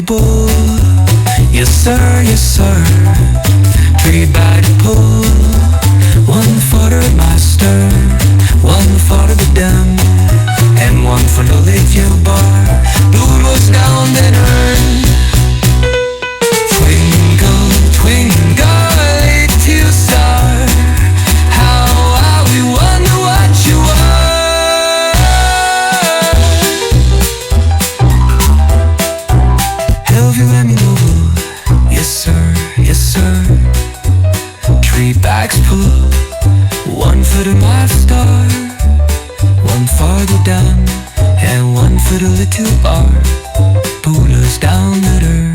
bull. Yes sir, yes sir. 3 by the pull. 1 for the master, 1 for the dam, and 1 for the little bar. Blue was down that earn. Twinkle, twinkle, little star, how I we wonder what you are. Have you let me know? Yes sir, yes sir. 3 bags full. 1 for the master, 1 for the dam, and 1 for the little bar. Pull us down the dirt.